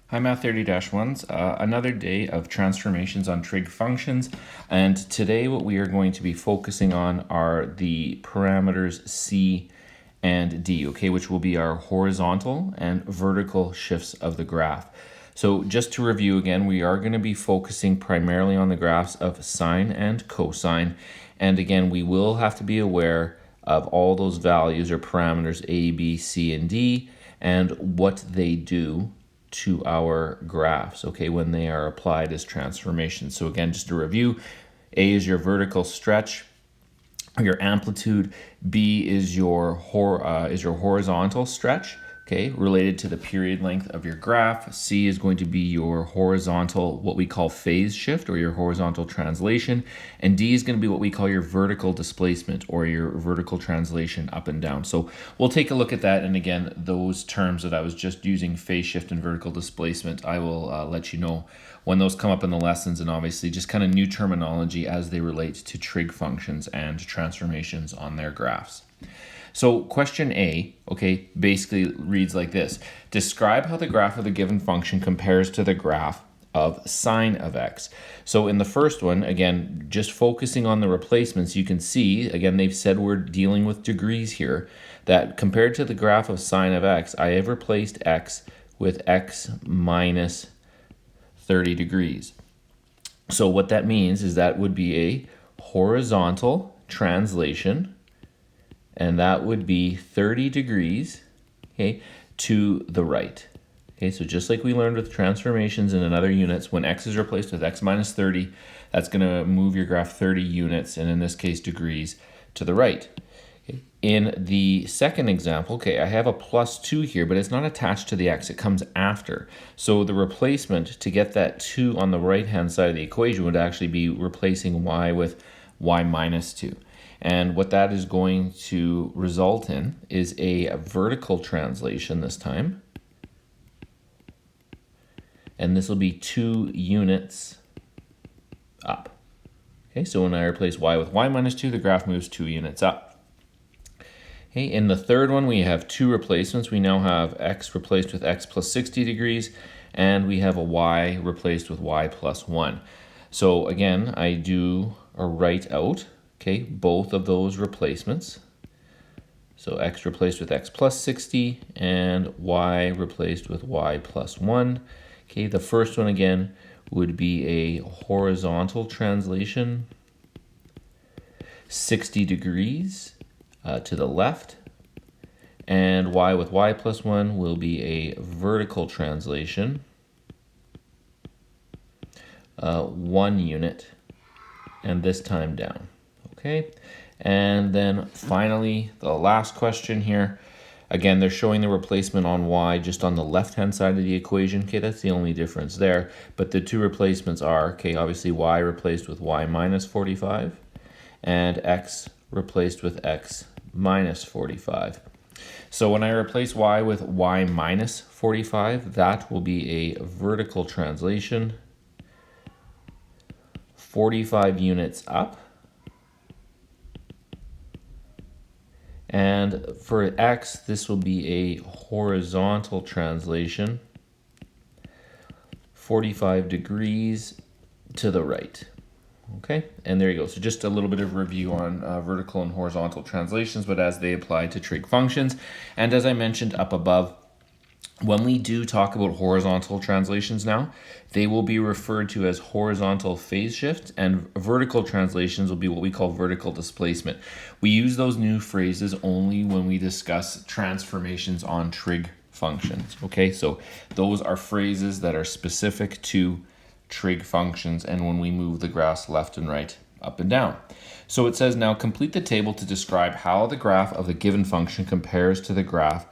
Hi Math 30-1s, another day of transformations on trig functions, and today what we are going to be focusing on are the parameters c and d, okay, which will be our horizontal and vertical shifts of the graph. So just to review again, we are going to be focusing primarily on the graphs of sine and cosine, and again we will have to be aware of all those values or parameters a, b, c, and d, and what they do to our graphs, okay, when they are applied as transformations. So again, just to review, A is your vertical stretch, your amplitude. B is your horizontal stretch, okay, related to the period length of your graph. C is going to be your horizontal, what we call phase shift, or your horizontal translation. And D is going to be what we call your vertical displacement, or your vertical translation up and down. So we'll take a look at that. And again, those terms that I was just using, phase shift and vertical displacement, I will let you know when those come up in the lessons, and obviously just kind of new terminology as they relate to trig functions and transformations on their graphs. So question A, okay, basically reads like this. Describe how the graph of the given function compares to the graph of sine of x. So in the first one, again, just focusing on the replacements, you can see, again, they've said we're dealing with degrees here, that compared to the graph of sine of x, I have replaced x with x minus 30 degrees. So what that means is that would be a horizontal translation, and that would be 30 degrees, okay, to the right. Okay, so just like we learned with transformations in another units, when x is replaced with x minus 30, that's going to move your graph 30 units, and in this case degrees, to the right. Okay. In the second example, okay, I have a plus 2 here, but it's not attached to the x, it comes after. So the replacement to get that 2 on the right-hand side of the equation would actually be replacing y with y minus 2. And what that is going to result in is a vertical translation this time. And this will be 2 units up. Okay, so when I replace y with y minus 2, the graph moves 2 units up. Okay, in the third one, we have 2 replacements. We now have x replaced with x plus 60 degrees, and we have a y replaced with y plus 1. So again, I do a write out, okay, both of those replacements. So x replaced with x plus 60 and y replaced with y plus 1. Okay, the first one again would be a horizontal translation, 60 degrees to the left, and y with y plus 1 will be a vertical translation, 1 unit, and this time down. Okay, and then finally the last question here. Again, they're showing the replacement on y just on the left-hand side of the equation. Okay, that's the only difference there. But the 2 replacements are, okay, obviously y replaced with y minus 45 and x replaced with x minus 45. So when I replace y with y minus 45, that will be a vertical translation, 45 units up. And for x, this will be a horizontal translation, 45 degrees to the right. Okay, and there you go. So just a little bit of review on vertical and horizontal translations, but as they apply to trig functions. And as I mentioned up above, when we do talk about horizontal translations now, they will be referred to as horizontal phase shift, and vertical translations will be what we call vertical displacement. We use those new phrases only when we discuss transformations on trig functions. Okay, so those are phrases that are specific to trig functions and when we move the graphs left and right, up and down. So it says now complete the table to describe how the graph of the given function compares to the graph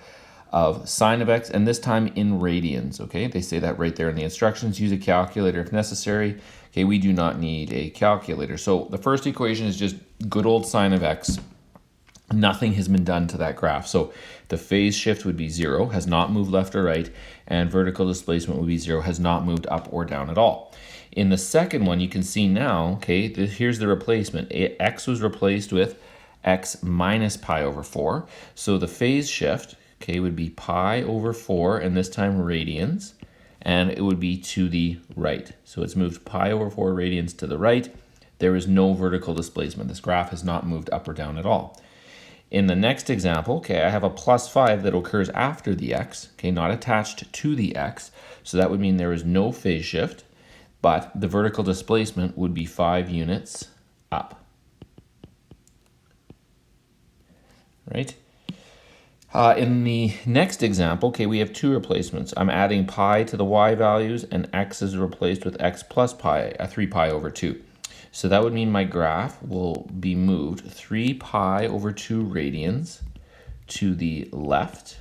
of sine of x, and this time in radians. Okay, they say that right there in the instructions. Use a calculator if necessary. Okay, we do not need a calculator. So the first equation is just good old sine of x. Nothing has been done to that graph. So the phase shift would be 0, has not moved left or right, and vertical displacement would be 0, has not moved up or down at all. In the second one, you can see now, okay, here's the replacement. X was replaced with x minus pi over 4. So the phase shift, okay, would be pi over 4, and this time radians. and it would be to the right. So it's moved pi over 4 radians to the right. There is no vertical displacement. This graph has not moved up or down at all. In the next example, okay, I have a plus 5 that occurs after the x, okay, not attached to the x. So that would mean there is no phase shift, but the vertical displacement would be 5 units up. Right? In the next example, okay, we have 2 replacements. I'm adding pi to the y values, and x is replaced with x plus pi, 3 pi over 2. So that would mean my graph will be moved 3 pi over 2 radians to the left.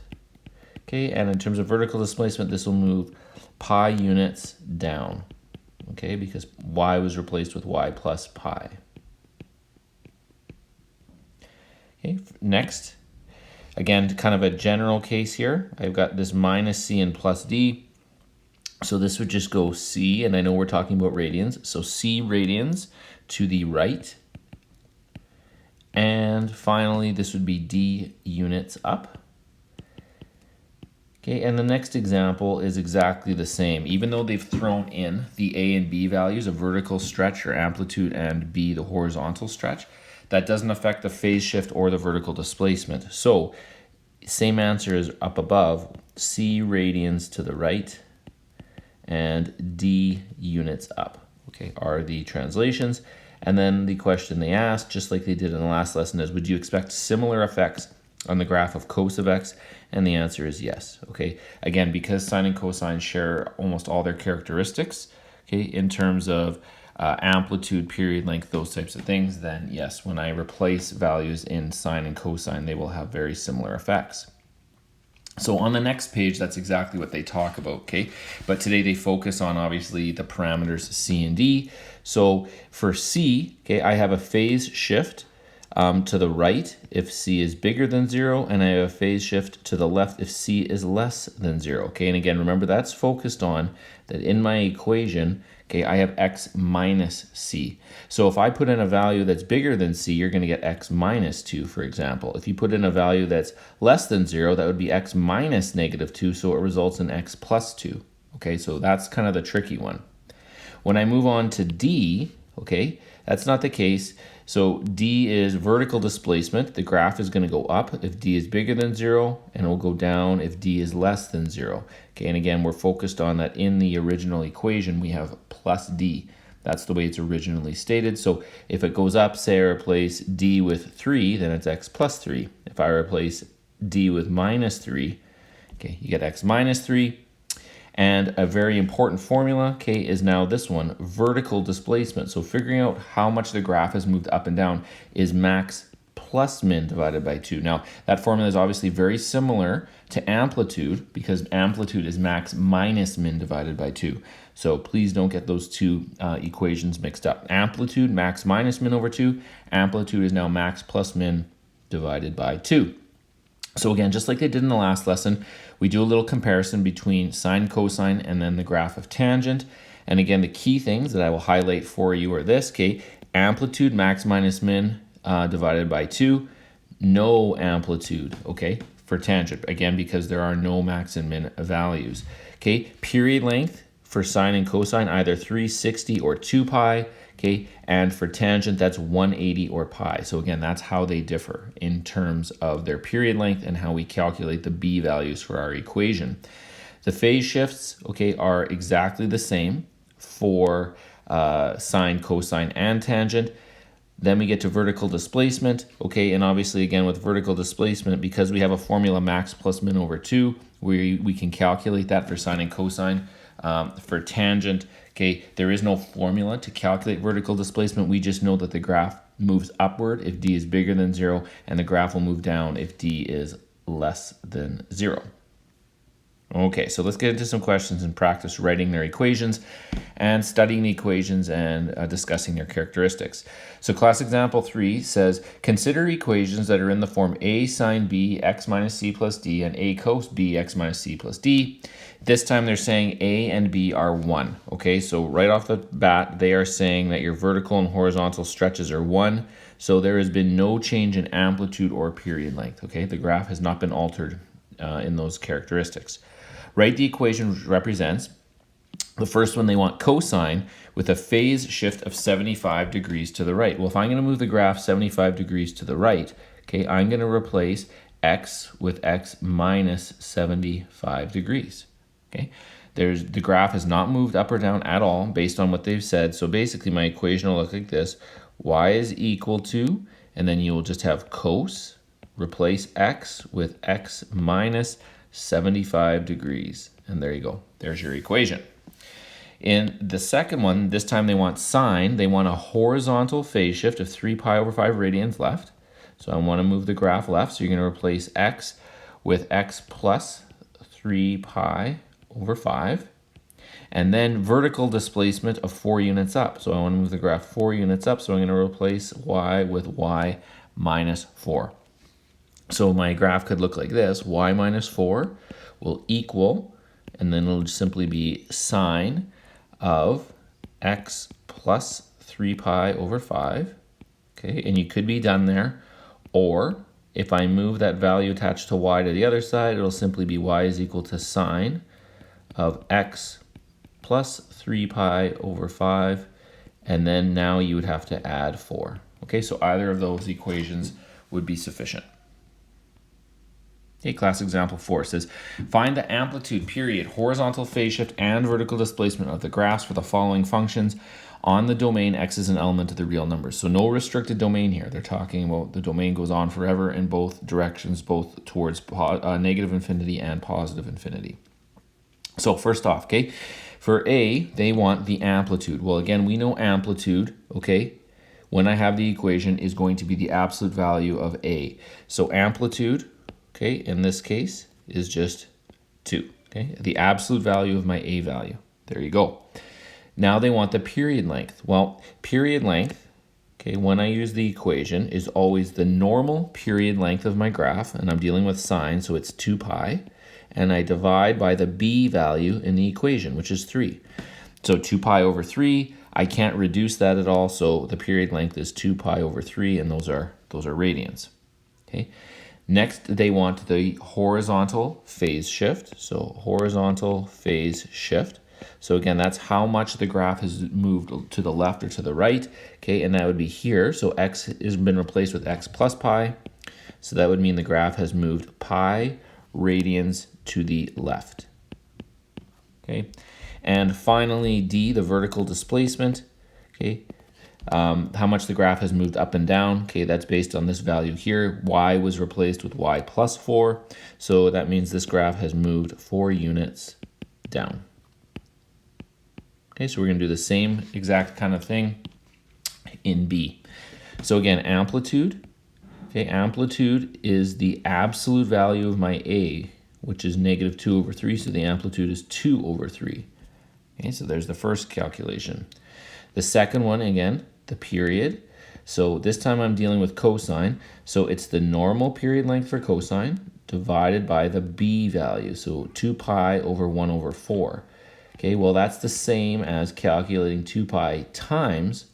Okay, and in terms of vertical displacement, this will move pi units down. Okay, because y was replaced with y plus pi. Okay, next. Again, kind of a general case here. I've got this minus c and plus d. So this would just go c, and I know we're talking about radians. So c radians to the right. And finally, this would be d units up. Okay, and the next example is exactly the same. Even though they've thrown in the a and b values, a vertical stretch or amplitude, and b, the horizontal stretch, that doesn't affect the phase shift or the vertical displacement. So same answer as up above, c radians to the right and d units up, okay, are the translations. And then the question they asked, just like they did in the last lesson, is would you expect similar effects on the graph of cos of x? And the answer is yes, okay? Again, because sine and cosine share almost all their characteristics, okay, in terms of amplitude, period length, those types of things, then yes, when I replace values in sine and cosine, they will have very similar effects. So on the next page, that's exactly what they talk about, okay? But today they focus on, obviously, the parameters c and d. So for c, okay, I have a phase shift to the right if c is bigger than 0, and I have a phase shift to the left if c is less than 0, okay? And again, remember, that's focused on that in my equation, okay, I have x minus c. So if I put in a value that's bigger than c, you're going to get x minus 2, for example. If you put in a value that's less than 0, that would be x minus negative 2, so it results in x plus 2. Okay, so that's kind of the tricky one. When I move on to d, okay, that's not the case. So d is vertical displacement. The graph is going to go up if d is bigger than 0, and it will go down if d is less than 0. Okay, and again, we're focused on that in the original equation, we have plus d. That's the way it's originally stated. So if it goes up, say I replace d with 3, then it's x plus 3. If I replace d with minus 3, okay, you get x minus 3. And a very important formula, okay, is now this one, vertical displacement. So figuring out how much the graph has moved up and down is max plus min divided by 2. Now, that formula is obviously very similar to amplitude because amplitude is max minus min divided by 2. So please don't get those two equations mixed up. Amplitude, max minus min over 2. Amplitude is now max plus min divided by 2. So again, just like they did in the last lesson, we do a little comparison between sine, cosine, and then the graph of tangent. And again, the key things that I will highlight for you are this, okay, amplitude, max minus min divided by 2, no amplitude, okay, for tangent, again, because there are no max and min values. Okay, period length for sine and cosine, either 360 or 2 pi, okay, and for tangent, that's 180 or pi. So again, that's how they differ in terms of their period length and how we calculate the b values for our equation. The phase shifts, okay, are exactly the same for sine, cosine, and tangent. Then we get to vertical displacement, okay, and obviously again with vertical displacement, because we have a formula max plus min over 2, we can calculate that for sine and cosine. For tangent, okay, there is no formula to calculate vertical displacement. We just know that the graph moves upward if d is bigger than 0, and the graph will move down if d is less than 0. Okay, so let's get into some questions and practice writing their equations and studying the equations and discussing their characteristics. So class example 3 says, consider equations that are in the form a sine b x minus c plus d and a cos b x minus c plus d. This time they're saying a and b are 1. Okay, so right off the bat, they are saying that your vertical and horizontal stretches are 1. So there has been no change in amplitude or period length. Okay, the graph has not been altered in those characteristics. Write the equation which represents The first one, they want cosine with a phase shift of 75 degrees to the right. Well, if I'm going to move the graph 75 degrees to the right, okay, I'm going to replace x with x minus 75 degrees. Okay, the graph has not moved up or down at all based on what they've said. So basically my equation will look like this. Y is equal to, and then you will just have cos, replace x with x minus 75 degrees. And there you go. There's your equation. In the second one, this time they want sine. They want a horizontal phase shift of 3 pi over 5 radians left. So I want to move the graph left. So you're going to replace x with x plus 3 pi over 5. And then vertical displacement of 4 units up. So I want to move the graph 4 units up. So I'm going to replace y with y minus 4. So my graph could look like this. Y minus 4 will equal, and then it'll simply be sine of x plus 3 pi over 5. Okay, and you could be done there. Or if I move that value attached to y to the other side, it'll simply be y is equal to sine of x plus 3 pi over 5. And then now you would have to add 4. Okay, so either of those equations would be sufficient. Okay, class example 4 says, find the amplitude, period, horizontal phase shift, and vertical displacement of the graphs for the following functions on the domain x is an element of the real numbers. So no restricted domain here. They're talking about the domain goes on forever in both directions, both towards negative infinity and positive infinity. So first off, okay, for A, they want the amplitude. Well, again, we know amplitude, okay, when I have the equation is going to be the absolute value of A. So amplitude, okay, in this case is just 2, okay? The absolute value of my A value. There you go. Now they want the period length. Well, period length, okay, when I use the equation is always the normal period length of my graph, and I'm dealing with sine, so it's 2 pi, and I divide by the B value in the equation, which is 3. So 2 pi over 3, I can't reduce that at all, so the period length is 2 pi over 3, and those are radians, okay? Next, they want the horizontal phase shift. So horizontal phase shift. So again, that's how much the graph has moved to the left or to the right. Okay, and that would be here. So x has been replaced with x plus pi. So that would mean the graph has moved pi radians to the left. Okay, and finally D, the vertical displacement. Okay. How much the graph has moved up and down. Okay, that's based on this value here. Y was replaced with y plus 4. So that means this graph has moved 4 units down. Okay, so we're going to do the same exact kind of thing in B. So again, amplitude. Okay, amplitude is the absolute value of my A, which is negative 2 over 3. So the amplitude is 2 over 3. Okay, so there's the first calculation. The second one, again, the period. So this time I'm dealing with cosine. So it's the normal period length for cosine divided by the B value. So 2 pi over 1 over 4. Okay, well, that's the same as calculating 2 pi times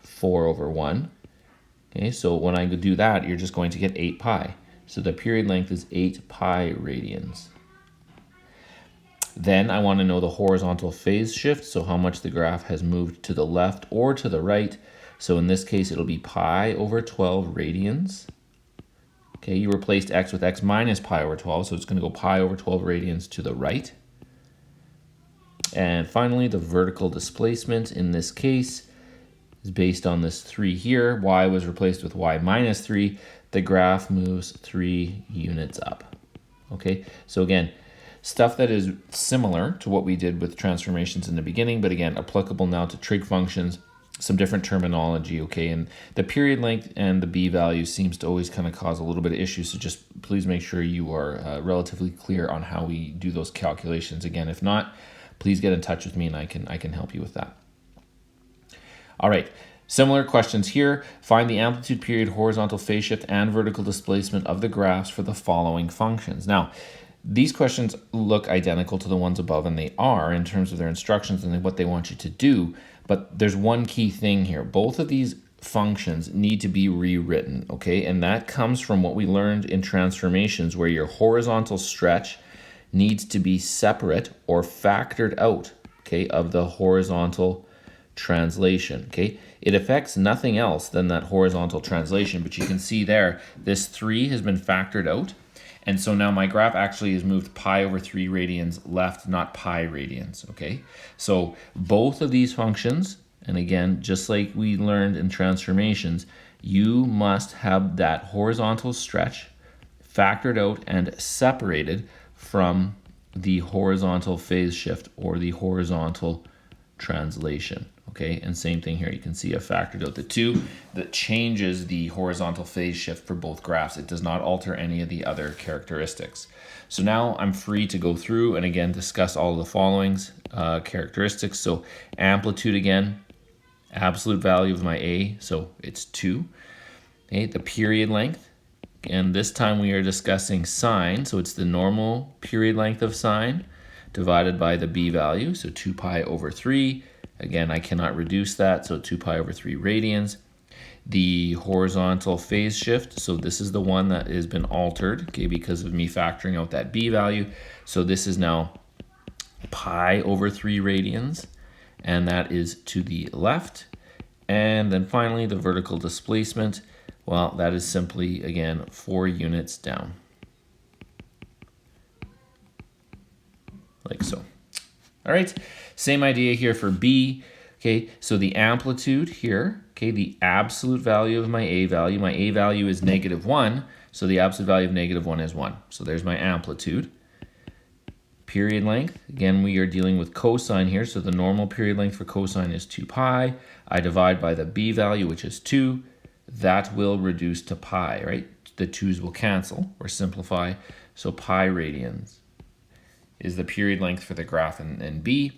4 over 1. Okay, so when I do that, you're just going to get 8 pi. So the period length is 8 pi radians. Then I want to know the horizontal phase shift, so how much the graph has moved to the left or to the right. So in this case, it'll be pi over 12 radians. Okay, you replaced x with x minus pi over 12, so it's going to go pi over 12 radians to the right. And finally, the vertical displacement in this case is based on this 3 here. Y was replaced with y minus 3. The graph moves 3 units up. Okay, so again, stuff that is similar to what we did with transformations in the beginning, but again, applicable now to trig functions, some different terminology, okay? And the period length and the B value seems to always kind of cause a little bit of issues, so just please make sure you are relatively clear on how we do those calculations. Again, if not, please get in touch with me and I can help you with that. All right, similar questions here. Find the amplitude, period, horizontal phase shift, and vertical displacement of the graphs for the following functions. Now, these questions look identical to the ones above, and they are in terms of their instructions and what they want you to do. But there's one key thing here. Both of these functions need to be rewritten, okay? And that comes from what we learned in transformations, where your horizontal stretch needs to be separate or factored out okay, of the horizontal translation, okay? It affects nothing else than that horizontal translation, but you can see there, this 3 has been factored out. And so now my graph actually has moved pi over 3 radians left, not pi radians, okay? So both of these functions, and again, just like we learned in transformations, you must have that horizontal stretch factored out and separated from the horizontal phase shift or the horizontal translation. Okay, and same thing here. You can see I factored out the 2 that changes the horizontal phase shift for both graphs. It does not alter any of the other characteristics. So now I'm free to go through and again discuss all of the following characteristics. So amplitude again, absolute value of my A, so it's 2. Okay, the period length, and this time we are discussing sine, so it's the normal period length of sine divided by the B value, so 2 pi over 3. Again, I cannot reduce that, so 2 pi over 3 radians. The horizontal phase shift, so this is the one that has been altered, okay, because of me factoring out that B value. So this is now pi over 3 radians, and that is to the left. And then finally, the vertical displacement, well, that is simply, again, 4 units down. Like so. All right, same idea here for B. Okay, so the amplitude here, okay, the absolute value of my A value is -1, so the absolute value of -1 is 1. So there's my amplitude. Period length, again, we are dealing with cosine here, so the normal period length for cosine is 2 pi. I divide by the B value, which is 2. That will reduce to pi, right? The 2's will cancel or simplify, so pi radians is the period length for the graph in B.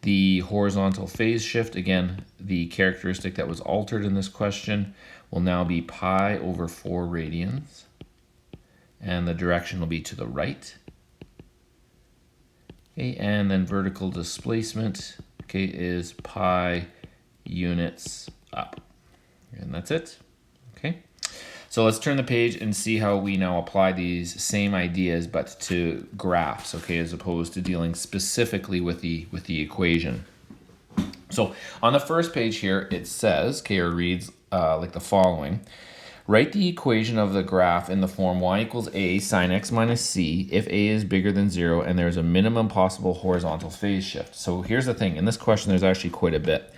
The horizontal phase shift, again, the characteristic that was altered in this question will now be pi over 4 radians, and the direction will be to the right. Okay, and then vertical displacement, okay, is pi units up. And that's it, okay? So let's turn the page and see how we now apply these same ideas but to graphs, okay, as opposed to dealing specifically with the equation. So on the first page here, it says, okay, or reads like the following. Write the equation of the graph in the form y equals a sine x minus c if a is bigger than 0 and there's a minimum possible horizontal phase shift. So here's the thing. In this question, there's actually quite a bit.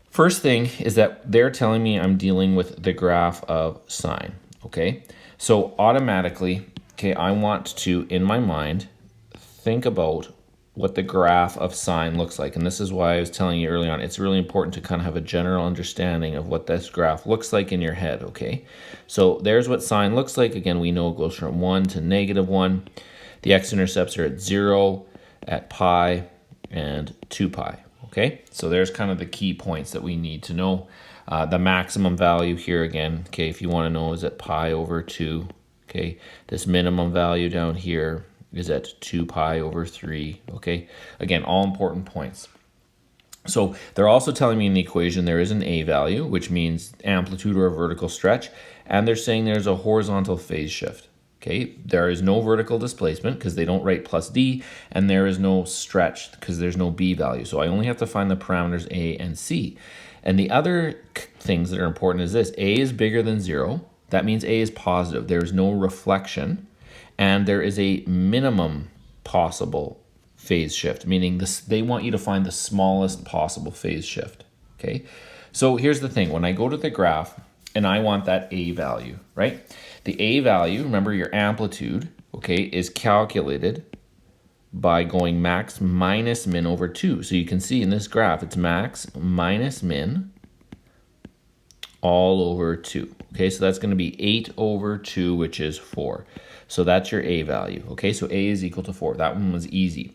First thing is that they're telling me I'm dealing with the graph of sine, okay? So automatically, okay, I want to, in my mind, think about what the graph of sine looks like. And this is why I was telling you early on, it's really important to kind of have a general understanding of what this graph looks like in your head, okay? So there's what sine looks like. Again, we know it goes from 1 to -1. The x-intercepts are at 0, at pi, and 2 pi. Okay, so there's kind of the key points that we need to know. The maximum value here again, okay, if you want to know, is at pi over 2. Okay, this minimum value down here is at 2 pi over 3. Okay, again, all important points. So they're also telling me in the equation there is an A value, which means amplitude or a vertical stretch, and they're saying there's a horizontal phase shift. Okay, there is no vertical displacement because they don't write plus D, and there is no stretch because there's no B value. So I only have to find the parameters A and C. And the other things that are important is this. A is bigger than 0. That means A is positive. There is no reflection, and there is a minimum possible phase shift, meaning this, they want you to find the smallest possible phase shift. Okay, so here's the thing. When I go to the graph and I want that A value, right? The A value, remember your amplitude, okay, is calculated by going max minus min over 2. So you can see in this graph, it's max minus min all over 2. Okay, so that's going to be 8 over 2, which is 4. So that's your A value. Okay, so A is equal to 4. That one was easy.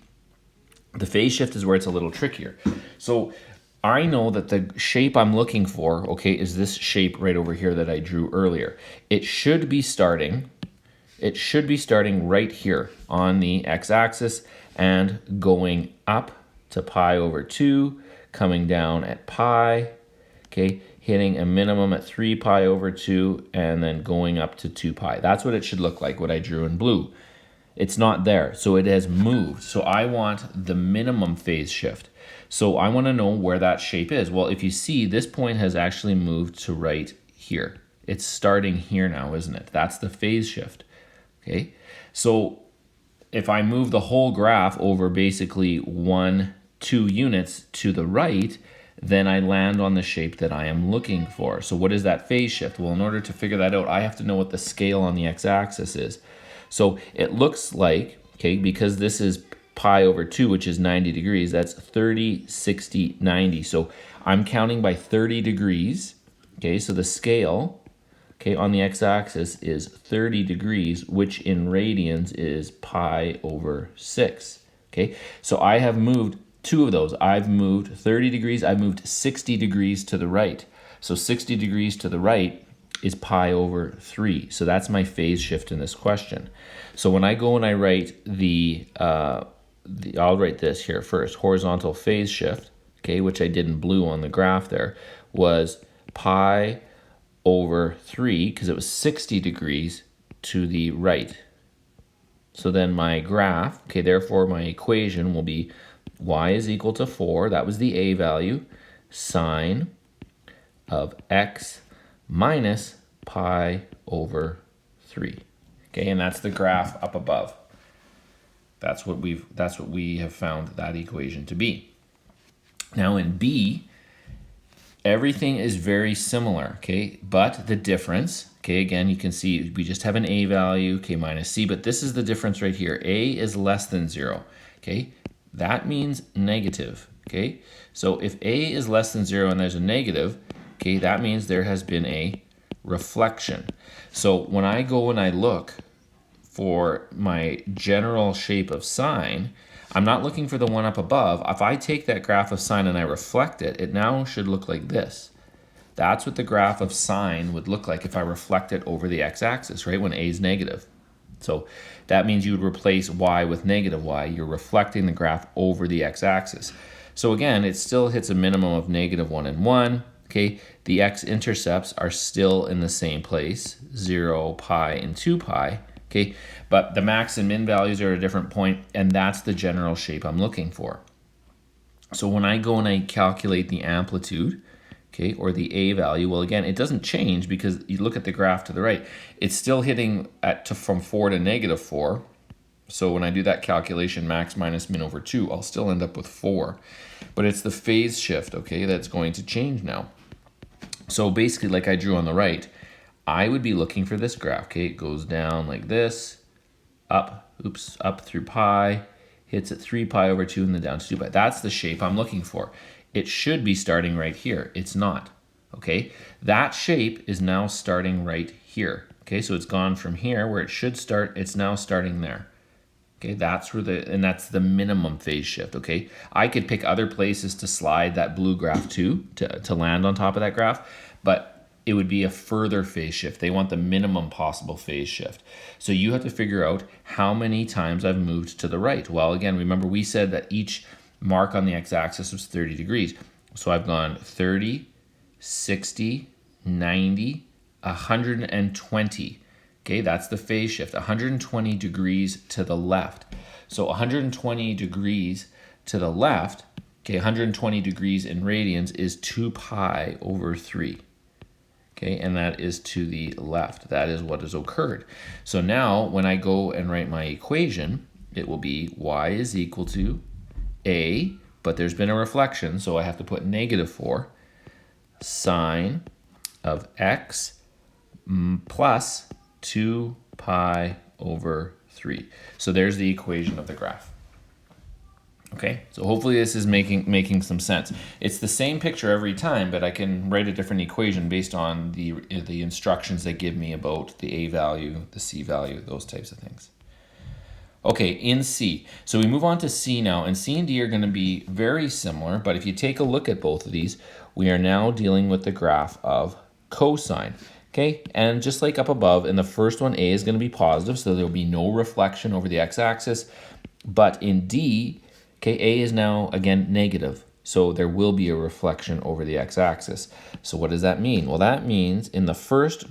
The phase shift is where it's a little trickier. So I know that the shape I'm looking for, okay, is this shape right over here that I drew earlier. It should be starting right here on the x-axis and going up to pi over 2, coming down at pi, okay, hitting a minimum at 3 pi over 2, and then going up to 2 pi. That's what it should look like, what I drew in blue. it's not there. So it has moved. So I want the minimum phase shift. So I want to know where that shape is. Well, if you see, this point has actually moved to right here. It's starting here now, isn't it? That's the phase shift. Okay. So if I move the whole graph over basically 1, 2 units to the right, then I land on the shape that I am looking for. So what is that phase shift? Well, in order to figure that out, I have to know what the scale on the x-axis is. So it looks like, okay, because this is pi over 2, which is 90 degrees, that's 30, 60, 90. So I'm counting by 30 degrees, okay? So the scale, okay, on the x-axis is 30 degrees, which in radians is pi over 6, okay? So I have moved 2 of those. I've moved 30 degrees, I've moved 60 degrees to the right. So 60 degrees to the right is pi over 3. So that's my phase shift in this question. So when I go and I write I'll write this here first. Horizontal phase shift, okay, which I did in blue on the graph there, was pi over 3, because it was 60 degrees to the right. So then my graph, okay, therefore my equation will be y is equal to 4, that was the a value, sine of x minus pi over 3. Okay, and that's the graph up above. That's what we have found that equation to be. Now in B, everything is very similar, okay? But the difference, okay, again, you can see we just have an a value, okay, minus c, but this is the difference right here. A is less than 0, okay? That means negative, okay? So if a is less than 0 and there's a negative, okay, that means there has been a reflection. So when I go and I look for my general shape of sine, I'm not looking for the one up above. If I take that graph of sine and I reflect it, it now should look like this. That's what the graph of sine would look like if I reflect it over the x-axis, right, when a is negative. So that means you would replace y with negative y. You're reflecting the graph over the x-axis. So again, it still hits a minimum of -1 and 1. Okay, the x-intercepts are still in the same place, 0, pi, and 2 pi. Okay, but the max and min values are at a different point, and that's the general shape I'm looking for. So when I go and I calculate the amplitude, okay, or the a value, well, again, it doesn't change because you look at the graph to the right. It's still hitting from 4 to -4. So when I do that calculation, max minus min over 2, I'll still end up with 4. But it's the phase shift, okay, that's going to change now. So basically, like I drew on the right, I would be looking for this graph, okay? It goes down like this, up through pi, hits at 3 pi over 2, and then down to 2 pi. That's the shape I'm looking for. It should be starting right here. It's not, okay? That shape is now starting right here, okay? So it's gone from here where it should start, it's now starting there. Okay, that's where that's the minimum phase shift, okay? I could pick other places to slide that blue graph to land on top of that graph, but it would be a further phase shift. They want the minimum possible phase shift. So you have to figure out how many times I've moved to the right. Well, again, remember we said that each mark on the x-axis was 30 degrees. So I've gone 30, 60, 90, 120. Okay, that's the phase shift, 120 degrees to the left. So 120 degrees to the left, okay, 120 degrees in radians is 2 pi over 3. Okay, and that is to the left. That is what has occurred. So now when I go and write my equation, it will be y is equal to a, but there's been a reflection, so I have to put -4, sine of x plus 2 pi over 3. So there's the equation of the graph. Okay, so hopefully this is making some sense. It's the same picture every time, but I can write a different equation based on the instructions they give me about the a value, the c value, those types of things. Okay, in C. So we move on to C now, and C and D are going to be very similar, but if you take a look at both of these, we are now dealing with the graph of cosine. Okay, and just like up above, in the first one, A is going to be positive, so there will be no reflection over the x-axis. But in D, okay, A is now, again, negative, so there will be a reflection over the x-axis. So what does that mean? Well, that means in the first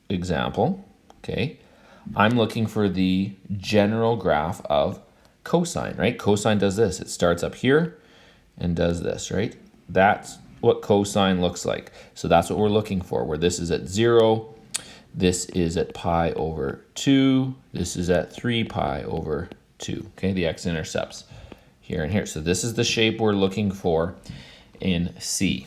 example, okay, I'm looking for the general graph of cosine, right? Cosine does this. It starts up here and does this, right? That's what cosine looks like. So that's what we're looking for, where this is at 0, this is at pi over 2, this is at 3 pi over 2, okay? The x-intercepts here and here. So this is the shape we're looking for in C.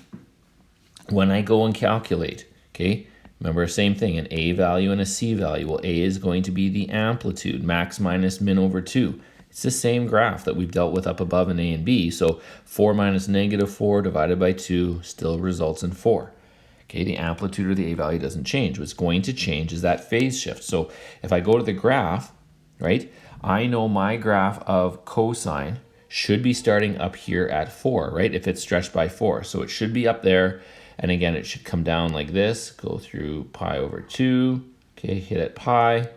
When I go and calculate, okay, remember same thing, an A value and a C value. Well, A is going to be the amplitude, max minus min over 2. It's the same graph that we've dealt with up above in A and B. So 4 minus negative 4 divided by 2 still results in 4. Okay, the amplitude or the A value doesn't change. What's going to change is that phase shift. So if I go to the graph, right, I know my graph of cosine should be starting up here at 4, right, if it's stretched by 4. So it should be up there. And again, it should come down like this, go through pi over 2, okay, hit at pi,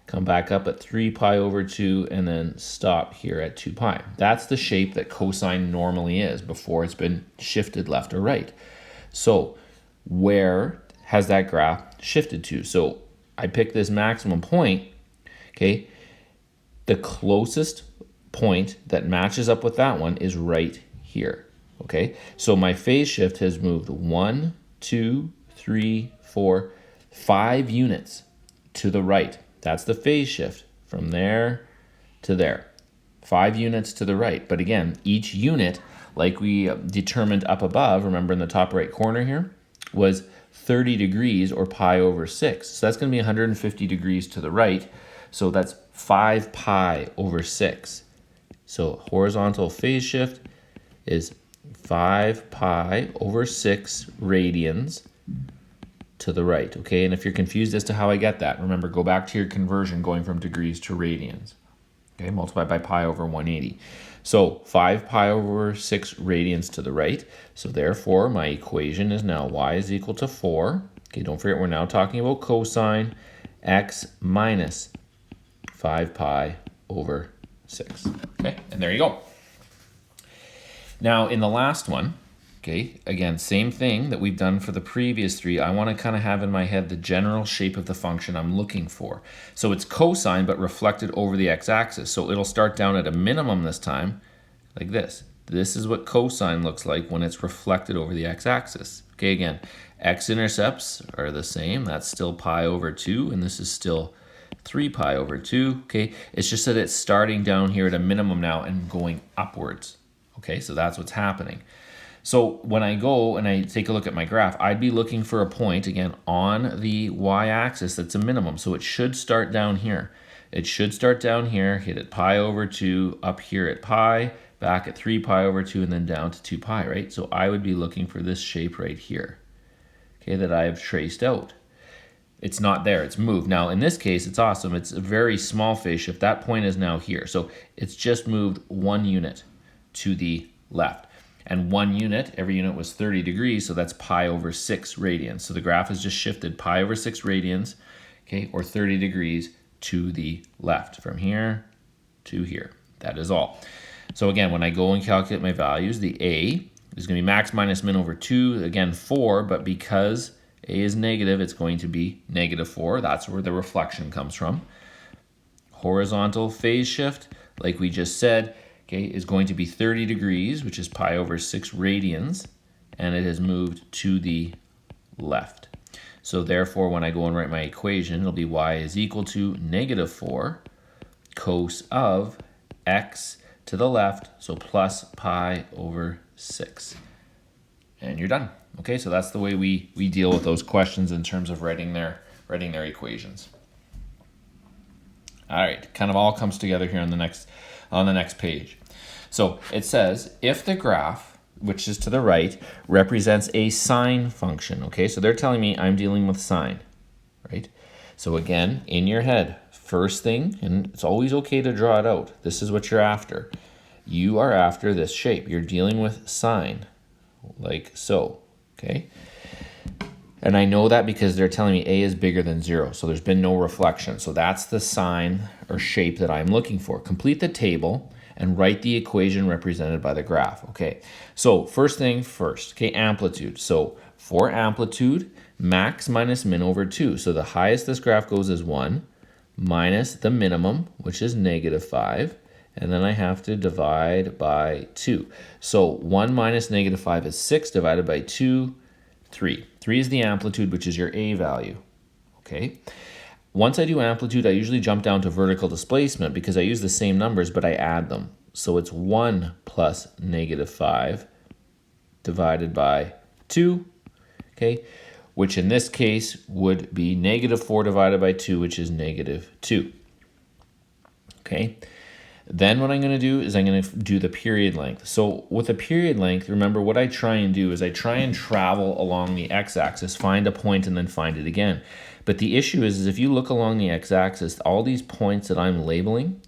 come back up at 3 pi over 2, and then stop here at 2 pi. That's the shape that cosine normally is before it's been shifted left or right. So where has that graph shifted to? So I picked this maximum point, okay? The closest point that matches up with that one is right here. Okay, so my phase shift has moved 1, 2, 3, 4, 5 units to the right. That's the phase shift from there to there. 5 units to the right. But again, each unit, like we determined up above, remember in the top right corner here, was 30 degrees or pi over 6. So that's going to be 150 degrees to the right. So that's 5 pi over 6. So horizontal phase shift is 5 pi over 6 radians to the right, okay? And if you're confused as to how I get that, remember, go back to your conversion going from degrees to radians, okay? Multiply by pi over 180. So 5 pi over 6 radians to the right. So therefore, my equation is now y is equal to 4. Okay, don't forget we're now talking about cosine x minus 5 pi over 6, okay? And there you go. Now, in the last one, okay, again, same thing that we've done for the previous 3. I want to kind of have in my head the general shape of the function I'm looking for. So it's cosine, but reflected over the x-axis. So it'll start down at a minimum this time, like this. This is what cosine looks like when it's reflected over the x-axis. Okay, again, x-intercepts are the same. That's still pi over 2, and this is still 3 pi over 2, okay? It's just that it's starting down here at a minimum now and going upwards. Okay, so that's what's happening. So when I go and I take a look at my graph, I'd be looking for a point, again, on the y-axis that's a minimum. So it should start down here. It should start down here, hit at pi over 2, up here at pi, back at 3 pi over 2, and then down to 2 pi, right? So I would be looking for this shape right here, okay, that I have traced out. It's not there, it's moved. Now, in this case, it's awesome. It's a very small phase shift. That point is now here. So it's just moved 1 unit to the left. And 1 unit, every unit was 30 degrees, so that's pi over 6 radians. So the graph has just shifted pi over 6 radians, okay, or 30 degrees to the left, from here to here. That is all. So again, when I go and calculate my values, the A is going to be max minus min over 2, again 4, but because A is negative, it's going to be negative 4. That's where the reflection comes from. Horizontal phase shift, like we just said, okay, is going to be 30 degrees, which is pi over 6 radians, and it has moved to the left. So therefore, when I go and write my equation, it'll be y is equal to negative 4 cos of x to the left, so plus pi over 6. And you're done. Okay, so that's the way we deal with those questions in terms of writing their equations. All right, kind of all comes together here on the next page. So it says, if the graph, which is to the right, represents a sine function, okay? So they're telling me I'm dealing with sine, right? So again, in your head, first thing, and it's always okay to draw it out. This is what you're after. You are after this shape. You're dealing with sine, like so, okay? And I know that because they're telling me A is bigger than 0, so there's been no reflection. So that's the sign or shape that I'm looking for. Complete the table and write the equation represented by the graph. Okay, so first thing first, okay, amplitude. So for amplitude, max minus min over 2. So the highest this graph goes is 1, minus the minimum, which is -5, and then I have to divide by 2. So 1 minus -5 is 6, divided by 2, 3. 3 is the amplitude, which is your A value, okay? Once I do amplitude, I usually jump down to vertical displacement because I use the same numbers, but I add them. So it's 1 plus -5 divided by 2, okay? Which in this case would be -4 divided by 2, which is -2, okay? Then what I'm going to do is I'm going to do the period length. So with a period length, remember what I try and do is I try and travel along the x-axis, find a point, and then find it again. But the issue is if you look along the x-axis, all these points that I'm labeling,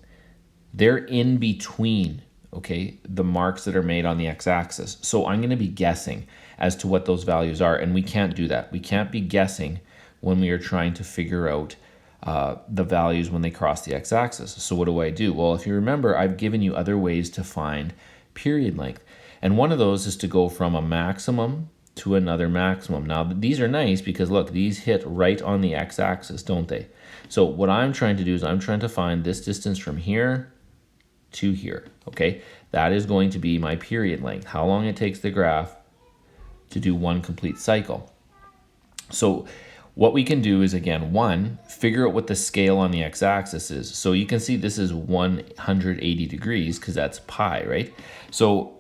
they're in between, okay, the marks that are made on the x-axis. So I'm going to be guessing as to what those values are, and we can't do that. We can't be guessing when we are trying to figure out the values when they cross the x-axis. So what do? Well, if you remember, I've given you other ways to find period length. And one of those is to go from a maximum to another maximum. Now, these are nice because, look, these hit right on the x-axis, don't they? So what I'm trying to do is I'm trying to find this distance from here to here, okay? That is going to be my period length, how long it takes the graph to do one complete cycle. So what we can do is, again, one, figure out what the scale on the x-axis is. So you can see this is 180 degrees because that's pi, right? So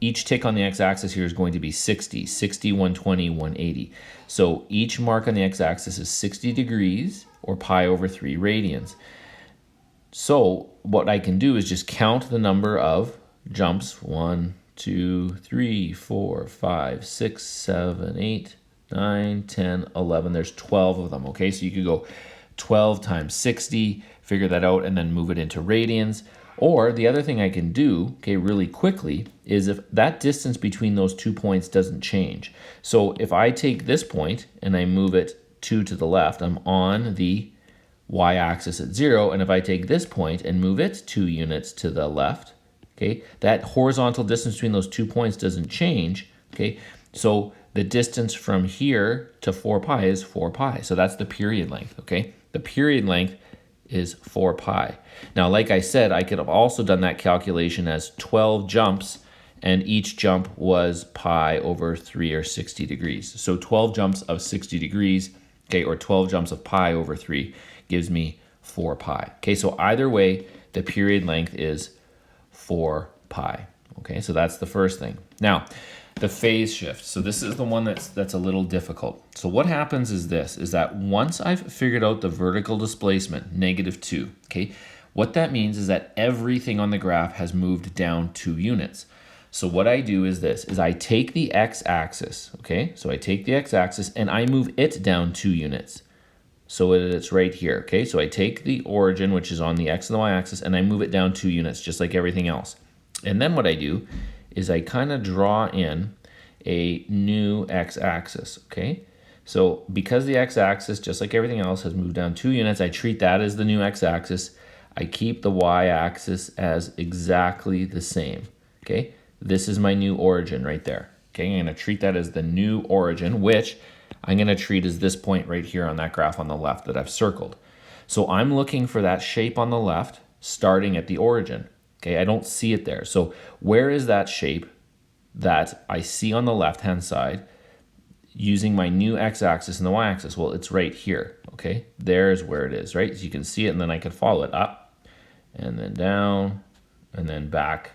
each tick on the x-axis here is going to be 60, 120, 180. So each mark on the x-axis is 60 degrees or pi over 3 radians. So what I can do is just count the number of jumps. 1, 2, 3, 4, 5, 6, 7, 8, 9, 10, 11. There's 12 of them, okay? So you could go 12 times 60, figure that out, and then move it into radians. Or the other thing I can do, okay, really quickly, is if that distance between those 2 points doesn't change. So if I take this point and I move it 2 to the left, I'm on the y-axis at 0, and if I take this point and move it 2 units to the left, okay, that horizontal distance between those 2 points doesn't change, okay? So the distance from here to 4 pi is 4 pi. So that's the period length, okay? The period length is 4 pi. Now, like I said, I could have also done that calculation as 12 jumps, and each jump was pi over 3 or 60 degrees. So 12 jumps of 60 degrees, okay, or 12 jumps of pi over 3 gives me 4 pi. Okay, so either way, the period length is 4 pi. Okay, so that's the first thing. Now, the phase shift. So this is the one that's a little difficult. So what happens is this, is that once I've figured out the vertical displacement, -2, okay, what that means is that everything on the graph has moved down 2 units. So what I do is this, is I take the x-axis, okay? So I take the x-axis and I move it down 2 units. So it's right here, okay? So I take the origin, which is on the x and the y-axis, and I move it down 2 units, just like everything else. And then what I do is I kind of draw in a new x-axis, okay? So because the x-axis, just like everything else, has moved down 2 units, I treat that as the new x-axis. I keep the y-axis as exactly the same, okay? This is my new origin right there, okay? I'm going to treat that as the new origin, which I'm going to treat as this point right here on that graph on the left that I've circled. So I'm looking for that shape on the left starting at the origin. Okay, I don't see it there. So where is that shape that I see on the left-hand side using my new x-axis and the y-axis? Well, it's right here, okay? There's where it is, right? So you can see it, and then I can follow it up and then down and then back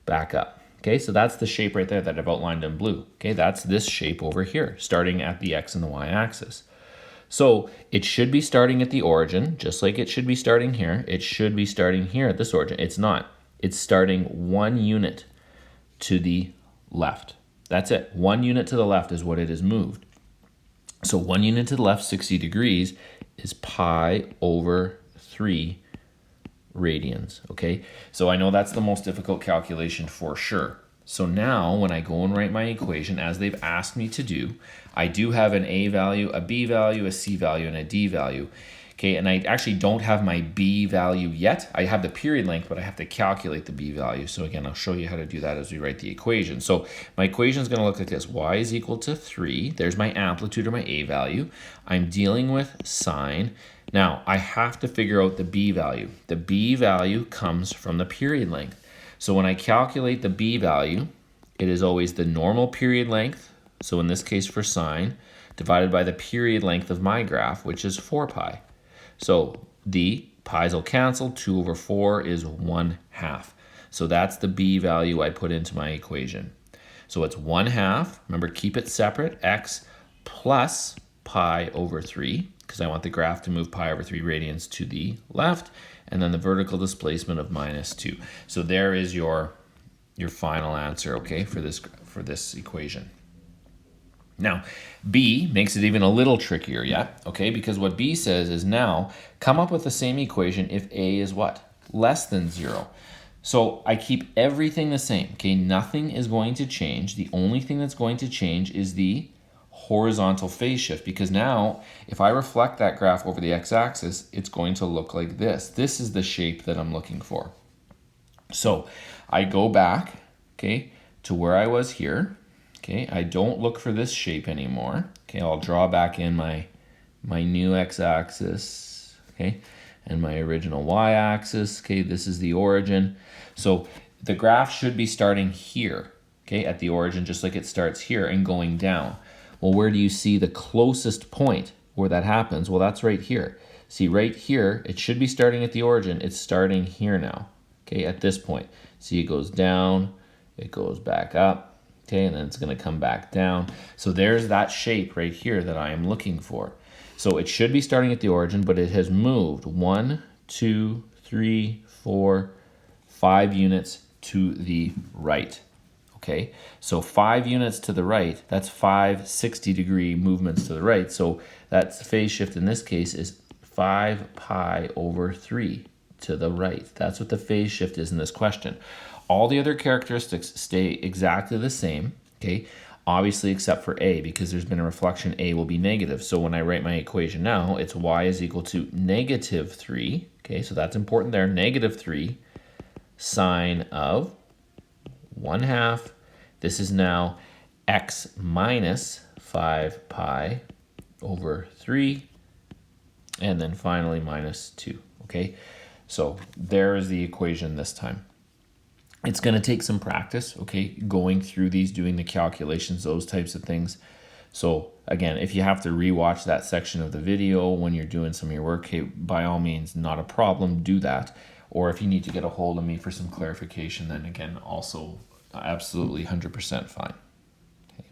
up. Okay, so that's the shape right there that I've outlined in blue. Okay, that's this shape over here, starting at the x and the y-axis. So it should be starting at the origin, just like it should be starting here. It should be starting here at this origin. It's not. It's starting 1 unit to the left. That's it. 1 unit to the left is what it has moved. So 1 unit to the left, 60 degrees, is pi over 3 radians, okay? So I know that's the most difficult calculation for sure. So now when I go and write my equation as they've asked me to do, I do have an A value, a B value, a C value, and a D value. Okay, and I actually don't have my B value yet. I have the period length, but I have to calculate the B value. So again, I'll show you how to do that as we write the equation. So my equation is going to look like this. Y is equal to 3. There's my amplitude or my A value. I'm dealing with sine. Now, I have to figure out the b value. The b value comes from the period length. So when I calculate the b value, it is always the normal period length, so in this case for sine, divided by the period length of my graph, which is 4 pi. So the pi's will cancel, 2 over 4 is 1/2. So that's the b value I put into my equation. So it's 1/2, remember keep it separate, x plus pi over 3, because I want the graph to move pi over 3 radians to the left, and then the vertical displacement of -2. So there is your final answer, okay, for this equation. Now, B makes it even a little trickier, yeah? Okay, because what B says is now come up with the same equation if A is what? Less than 0. So I keep everything the same, okay? Nothing is going to change. The only thing that's going to change is the horizontal phase shift, because now if I reflect that graph over the x-axis, it's going to look like this. This is the shape that I'm looking for. So I go back, okay, to where I was here. Okay, I don't look for this shape anymore. Okay, I'll draw back in my new x-axis, okay, and my original y-axis. Okay, this is the origin. So the graph should be starting here, okay, at the origin, just like it starts here and going down. Well, where do you see the closest point where that happens? Well, that's right here. See, right here, it should be starting at the origin. It's starting here now, okay, at this point. See, it goes down, it goes back up. Okay, and then it's going to come back down. So there's that shape right here that I am looking for. So it should be starting at the origin, but it has moved 1, 2, 3, 4, 5 units to the right. Okay, so 5 units to the right, that's 5 60-degree movements to the right. So that phase shift in this case is 5 pi over 3 to the right. That's what the phase shift is in this question. All the other characteristics stay exactly the same, okay? Obviously except for A, because there's been a reflection, A will be negative. So when I write my equation now, it's y is equal to -3, okay? So that's important there, -3 sine of 1/2. This is now x minus 5 pi over 3, and then finally -2, okay? So there is the equation this time. It's going to take some practice, okay, going through these, doing the calculations, those types of things. So again, if you have to rewatch that section of the video when you're doing some of your work, hey, by all means, not a problem, do that. Or if you need to get a hold of me for some clarification, then again, also absolutely 100% fine. Okay.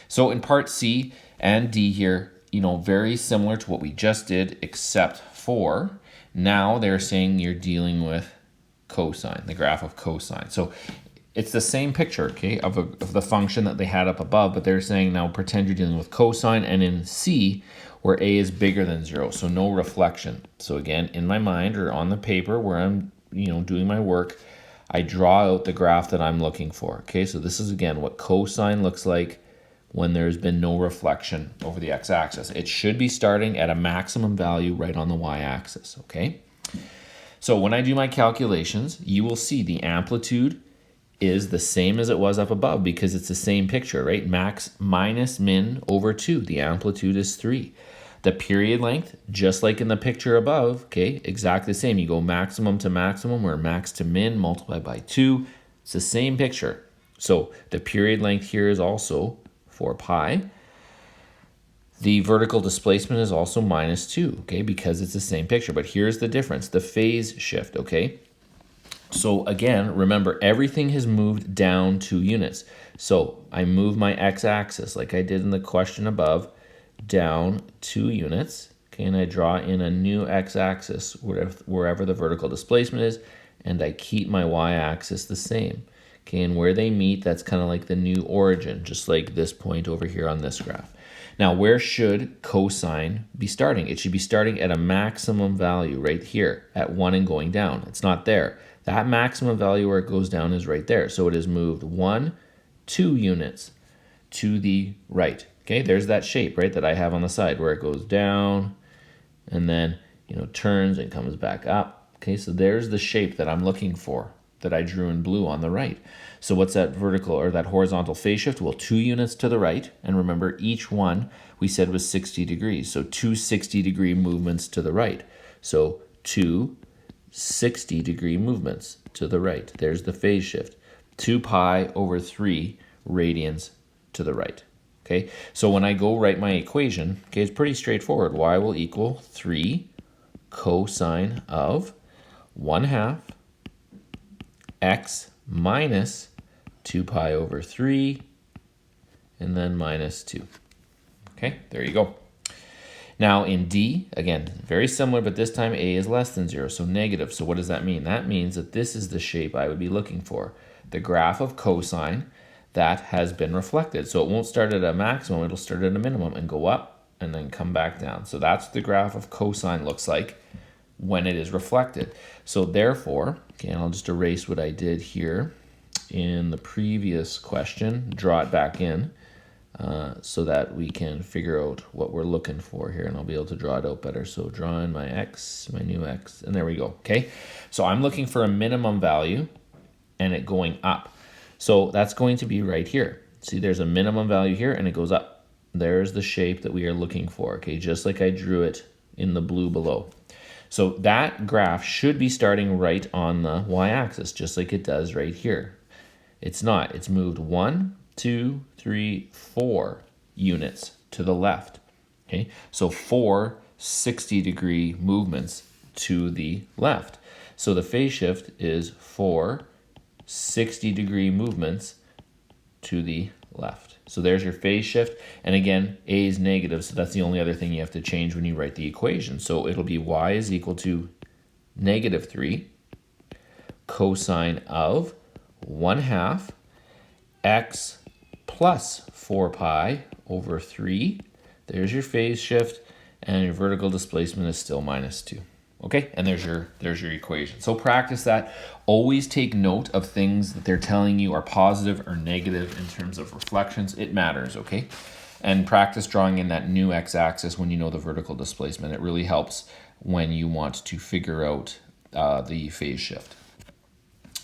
So in part C and D here, you know, very similar to what we just did, except for now they're saying you're dealing with cosine, the graph of cosine. So it's the same picture, okay, of the function that they had up above, but they're saying now pretend you're dealing with cosine, and in C, where A is bigger than 0, so no reflection. So again, in my mind or on the paper where I'm, you know, doing my work, I draw out the graph that I'm looking for, okay? So this is, again, what cosine looks like when there's been no reflection over the x-axis. It should be starting at a maximum value right on the y-axis, okay? So when I do my calculations, you will see the amplitude is the same as it was up above because it's the same picture, right? Max minus min over 2. The amplitude is 3. The period length, just like in the picture above, okay, exactly the same. You go maximum to maximum or max to min, multiply by 2. It's the same picture. So the period length here is also 4 pi. The vertical displacement is also -2, okay, because it's the same picture. But here's the difference, the phase shift, okay? So again, remember, everything has moved down 2 units. So I move my x-axis, like I did in the question above, down 2 units, okay, and I draw in a new x-axis wherever the vertical displacement is, and I keep my y-axis the same. Okay, and where they meet, that's kind of like the new origin, just like this point over here on this graph. Now, where should cosine be starting? It should be starting at a maximum value right here at 1 and going down. It's not there. That maximum value where it goes down is right there. So it has moved 1, 2 units to the right. Okay, there's that shape, right, that I have on the side where it goes down and then, you know, turns and comes back up. Okay, so there's the shape that I'm looking for. that I drew in blue on the right. So what's that vertical or that horizontal phase shift? Well, 2 units to the right. And remember, each one we said was 60 degrees. So 2 60-degree movements to the right. So 2 60-degree movements to the right. There's the phase shift. 2 pi over 3 radians to the right. Okay, so when I go write my equation, okay, it's pretty straightforward. Y will equal 3 cosine of 1/2 x minus 2 pi over 3, and then minus 2. Okay, there you go. Now in D, again, very similar, but this time A is less than 0, so negative. So what does that mean? That means that this is the shape I would be looking for. The graph of cosine that has been reflected. So it won't start at a maximum, it'll start at a minimum and go up and then come back down. So that's what the graph of cosine looks like when it is reflected. So therefore, okay, and I'll just erase what I did here in the previous question, draw it back in so that we can figure out what we're looking for here, and I'll be able to draw it out better. So draw in my x, my new x, and there we go, okay? So I'm looking for a minimum value and it going up. So that's going to be right here. See, there's a minimum value here and it goes up. There's the shape that we are looking for, okay? Just like I drew it in the blue below. So that graph should be starting right on the y-axis, just like it does right here. It's not. It's moved 1, 2, 3, 4 units to the left. Okay, so 4 60-degree movements to the left. So the phase shift is 4 60-degree movements to the left. So there's your phase shift. And again, A is negative, so that's the only other thing you have to change when you write the equation. So it'll be y is equal to negative 3 cosine of 1/2 x plus 4 pi over 3. There's your phase shift, and your vertical displacement is still minus 2. Okay, and there's your equation. So practice that. Always take note of things that they're telling you are positive or negative in terms of reflections. It matters, okay? And practice drawing in that new x-axis when you know the vertical displacement. It really helps when you want to figure out the phase shift.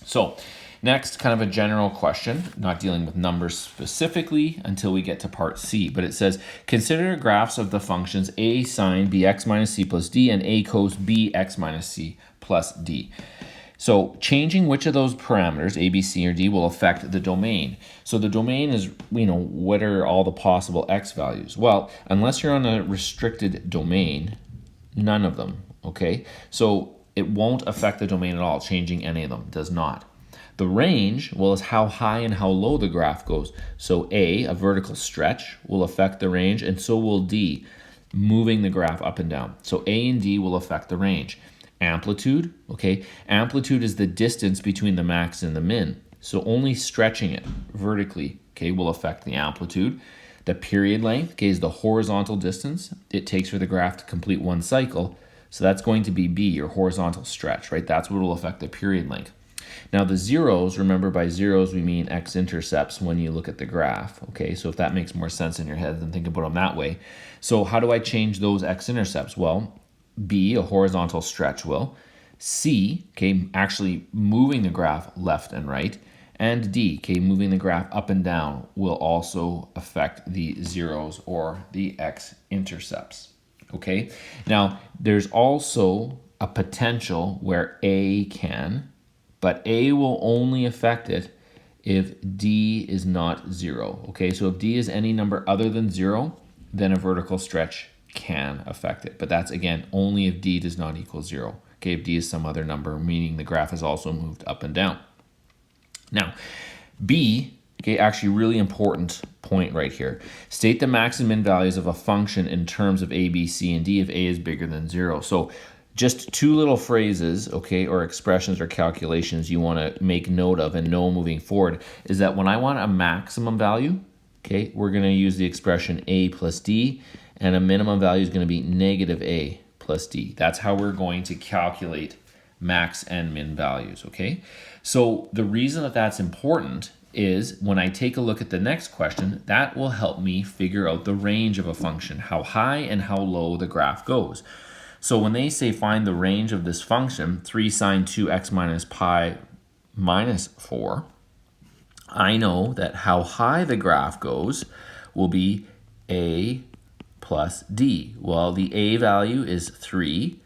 So next, kind of a general question, not dealing with numbers specifically until we get to part C, but it says, consider graphs of the functions a sine bx minus c plus d and a cos bx minus c plus d. So changing which of those parameters, a, b, c, or d, will affect the domain. So the domain is, what are all the possible x values? Well, unless you're on a restricted domain, none of them, okay? So it won't affect the domain at all, changing any of them, does not. The range, well, is how high and how low the graph goes. So A, a vertical stretch, will affect the range, and so will D, moving the graph up and down. So A and D will affect the range. Amplitude, okay, amplitude is the distance between the max and the min. So only stretching it vertically, okay, will affect the amplitude. The period length, okay, is the horizontal distance it takes for the graph to complete one cycle. So that's going to be B, your horizontal stretch, right? That's what will affect the period length. Now the zeros, remember by zeros we mean x-intercepts when you look at the graph, okay? So if that makes more sense in your head, then think about them that way. So how do I change those x-intercepts? Well, B, a horizontal stretch will. C, okay, actually moving the graph left and right. And D, okay, moving the graph up and down will also affect the zeros or the x-intercepts, okay? Now, there's also a potential where A can, but A will only affect it if D is not 0, okay? So if D is any number other than 0, then a vertical stretch can affect it. But that's, again, only if D does not equal 0, okay? If D is some other number, meaning the graph is also moved up and down. Now, B, okay, actually really important point right here. State the max and min values of a function in terms of A, B, C, and D if A is bigger than 0. So just two little phrases, okay, or expressions or calculations you want to make note of and know moving forward is that when I want a maximum value, okay, we're going to use the expression A plus D, and a minimum value is going to be negative A plus D. That's how we're going to calculate max and min values, okay? So the reason that that's important is when I take a look at the next question, that will help me figure out the range of a function, how high and how low the graph goes. So when they say find the range of this function, 3 sine 2x minus pi minus 4, I know that how high the graph goes will be a plus d. Well, the a value is 3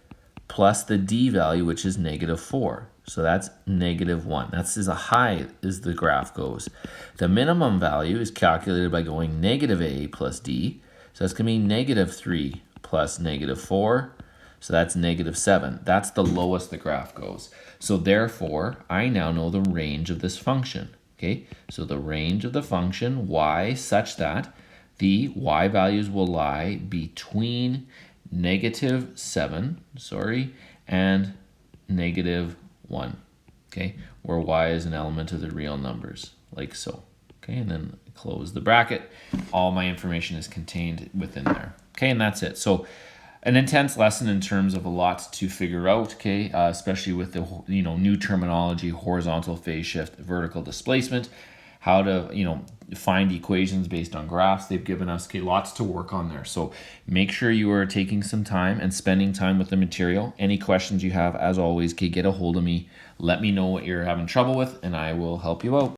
plus the d value, which is negative 4. So that's negative 1. That's as high as the graph goes. The minimum value is calculated by going negative a plus d. So that's going to be negative 3 plus negative 4. So that's negative 7. That's the lowest the graph goes. So therefore, I now know the range of this function. Okay, so the range of the function y such that the y values will lie between negative 7, and negative 1, okay, where y is an element of the real numbers, like so. Okay, and then close the bracket. All my information is contained within there. Okay, and that's it. So an intense lesson in terms of a lot to figure out, okay, especially with the new terminology, horizontal phase shift, vertical displacement, how to find equations based on graphs they've given us. Okay, lots to work on there. So make sure you are taking some time and spending time with the material. Any questions you have, as always, okay, get a hold of me. Let me know what you're having trouble with, and I will help you out.